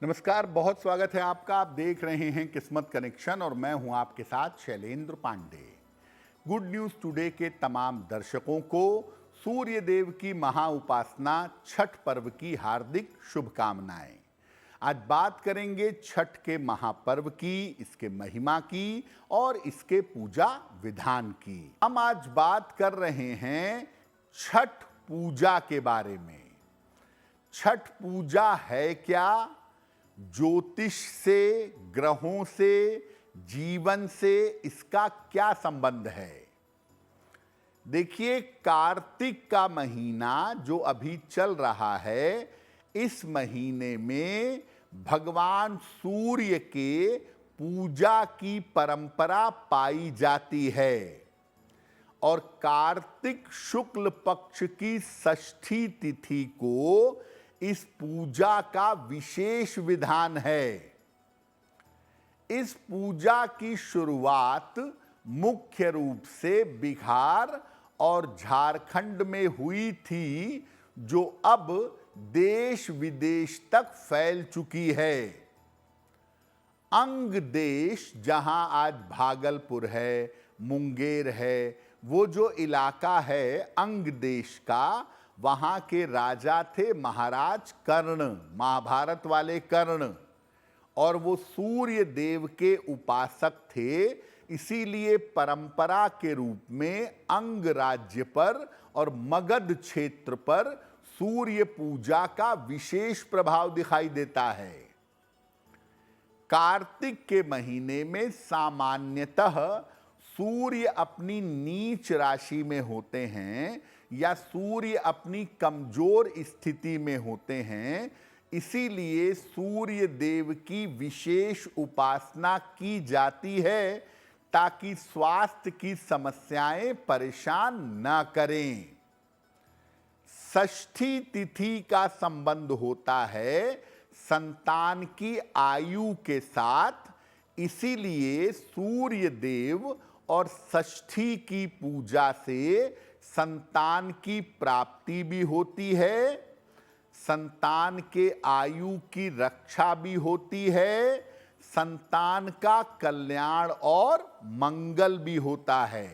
नमस्कार, बहुत स्वागत है आपका। आप देख रहे हैं किस्मत कनेक्शन और मैं हूं आपके साथ शैलेंद्र पांडे। गुड न्यूज टुडे के तमाम दर्शकों को सूर्य देव की महा उपासना छठ पर्व की हार्दिक शुभकामनाएं। आज बात करेंगे छठ के महापर्व की, इसके महिमा की और इसके पूजा विधान की। हम आज बात कर रहे हैं छठ पूजा के बारे में। छठ पूजा है क्या? ज्योतिष से, ग्रहों से, जीवन से इसका क्या संबंध है? देखिए, कार्तिक का महीना जो अभी चल रहा है, इस महीने में भगवान सूर्य के पूजा की परंपरा पाई जाती है और कार्तिक शुक्ल पक्ष की षष्ठी तिथि को इस पूजा का विशेष विधान है। इस पूजा की शुरुआत मुख्य रूप से बिहार और झारखंड में हुई थी, जो अब देश विदेश तक फैल चुकी है। अंग देश, जहां आज भागलपुर है, मुंगेर है, वो जो इलाका है अंग देश का, वहां के राजा थे महाराज कर्ण, महाभारत वाले कर्ण, और वो सूर्य देव के उपासक थे। इसीलिए परंपरा के रूप में अंग राज्य पर और मगध क्षेत्र पर सूर्य पूजा का विशेष प्रभाव दिखाई देता है। कार्तिक के महीने में सामान्यतः सूर्य अपनी नीच राशि में होते हैं या सूर्य अपनी कमजोर स्थिति में होते हैं। इसीलिए सूर्य देव की विशेष उपासना की जाती है ताकि स्वास्थ्य की समस्याएं परेशान न करें। षष्ठी तिथि का संबंध होता है संतान की आयु के साथ, इसीलिए सूर्य देव और षष्ठी की पूजा से संतान की प्राप्ति भी होती है, संतान के आयु की रक्षा भी होती है, संतान का कल्याण और मंगल भी होता है।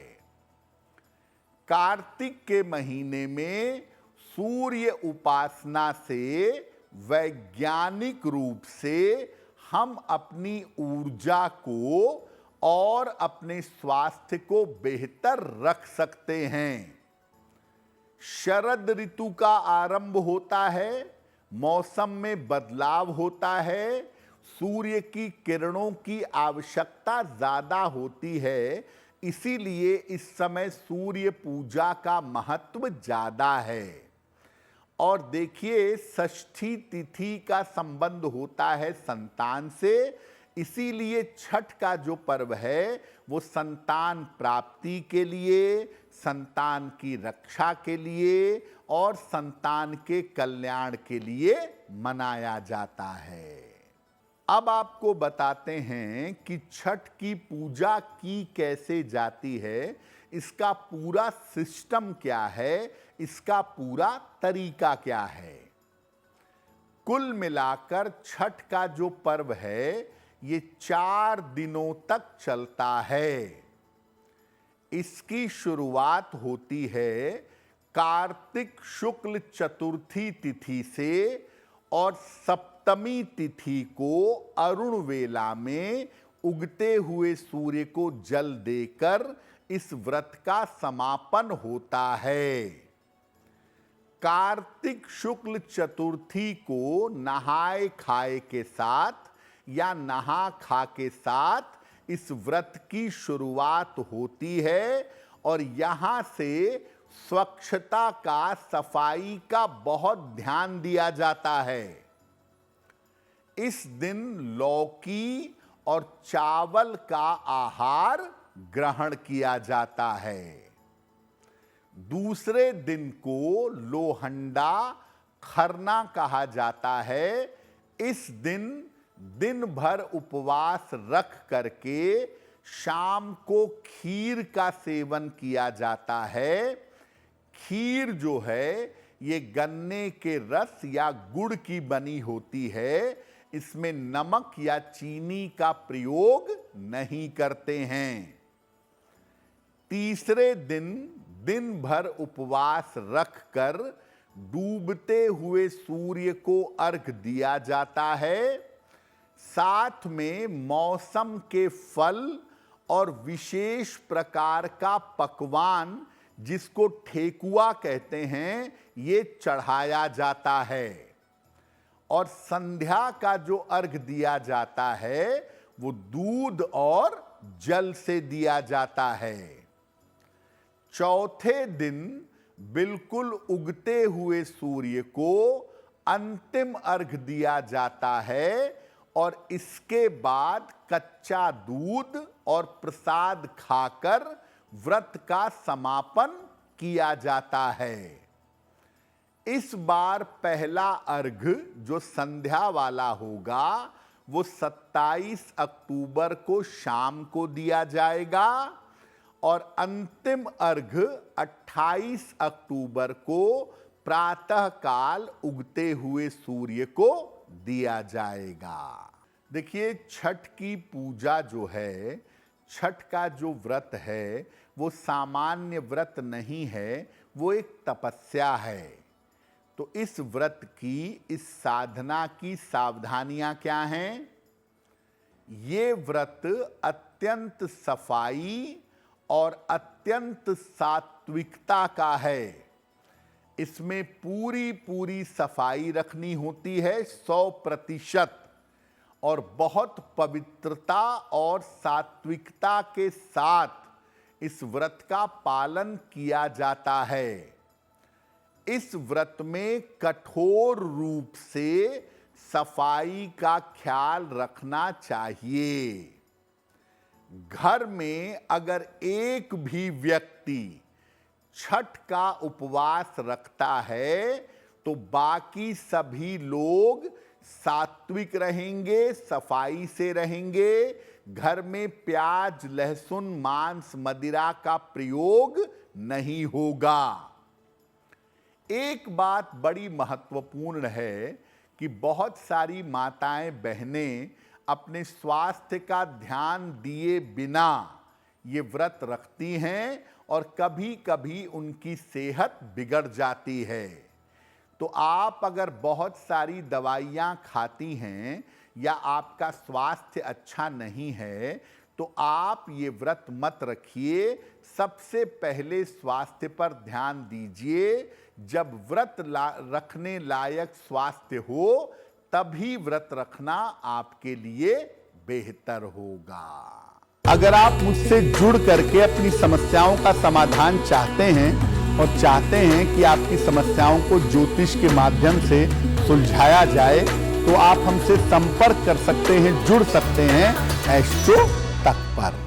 कार्तिक के महीने में सूर्य उपासना से वैज्ञानिक रूप से हम अपनी ऊर्जा को और अपने स्वास्थ्य को बेहतर रख सकते हैं। शरद ऋतु का आरंभ होता है, मौसम में बदलाव होता है, सूर्य की किरणों की आवश्यकता ज्यादा होती है, इसीलिए इस समय सूर्य पूजा का महत्व ज्यादा है। और देखिए, षष्ठी तिथि का संबंध होता है संतान से, इसीलिए छठ का जो पर्व है वो संतान प्राप्ति के लिए, संतान की रक्षा के लिए और संतान के कल्याण के लिए मनाया जाता है। अब आपको बताते हैं कि छठ की पूजा की कैसे जाती है, इसका पूरा सिस्टम क्या है, इसका पूरा तरीका क्या है। कुल मिलाकर छठ का जो पर्व है ये 4 दिनों तक चलता है। इसकी शुरुआत होती है कार्तिक शुक्ल चतुर्थी तिथि से और सप्तमी तिथि को अरुण वेला में उगते हुए सूर्य को जल देकर इस व्रत का समापन होता है। कार्तिक शुक्ल चतुर्थी को नहाए खाए के साथ या नहा खा के साथ इस व्रत की शुरुआत होती है और यहां से स्वच्छता का, सफाई का बहुत ध्यान दिया जाता है। इस दिन लौकी और चावल का आहार ग्रहण किया जाता है। दूसरे दिन को लोहंडा खरना कहा जाता है। इस दिन दिन भर उपवास रख करके शाम को खीर का सेवन किया जाता है। खीर जो है ये गन्ने के रस या गुड़ की बनी होती है। इसमें नमक या चीनी का प्रयोग नहीं करते हैं। तीसरे दिन दिन भर उपवास रखकर डूबते हुए सूर्य को अर्घ दिया जाता है। साथ में मौसम के फल और विशेष प्रकार का पकवान, जिसको ठेकुआ कहते हैं, ये चढ़ाया जाता है। और संध्या का जो अर्घ दिया जाता है वो दूध और जल से दिया जाता है। चौथे दिन बिल्कुल उगते हुए सूर्य को अंतिम अर्घ दिया जाता है और इसके बाद कच्चा दूध और प्रसाद खाकर व्रत का समापन किया जाता है। इस बार पहला अर्घ जो संध्या वाला होगा वो 27 अक्टूबर को शाम को दिया जाएगा और अंतिम अर्घ 28 अक्टूबर को प्रातःकाल उगते हुए सूर्य को दिया जाएगा। देखिए, छठ की पूजा जो है, छठ का जो व्रत है वो सामान्य व्रत नहीं है, वो एक तपस्या है। तो इस व्रत की, इस साधना की सावधानियां क्या हैं? ये व्रत अत्यंत सफाई और अत्यंत सात्विकता का है। इसमें पूरी पूरी सफाई रखनी होती है 100%, और बहुत पवित्रता और सात्विकता के साथ इस व्रत का पालन किया जाता है। इस व्रत में कठोर रूप से सफाई का ख्याल रखना चाहिए। घर में अगर एक भी व्यक्ति छठ का उपवास रखता है तो बाकी सभी लोग सात्विक रहेंगे, सफाई से रहेंगे। घर में प्याज, लहसुन, मांस, मदिरा का प्रयोग नहीं होगा। एक बात बड़ी महत्वपूर्ण है कि बहुत सारी माताएं, बहनें अपने स्वास्थ्य का ध्यान दिए बिना ये व्रत रखती हैं और कभी कभी उनकी सेहत बिगड़ जाती है। तो आप अगर बहुत सारी दवाइयाँ खाती हैं या आपका स्वास्थ्य अच्छा नहीं है तो आप ये व्रत मत रखिए। सबसे पहले स्वास्थ्य पर ध्यान दीजिए। जब व्रत रखने लायक स्वास्थ्य हो तभी व्रत रखना आपके लिए बेहतर होगा। अगर आप मुझसे जुड़ करके अपनी समस्याओं का समाधान चाहते हैं और चाहते हैं कि आपकी समस्याओं को ज्योतिष के माध्यम से सुलझाया जाए तो आप हमसे संपर्क कर सकते हैं, जुड़ सकते हैं एस्ट्रो तक पर।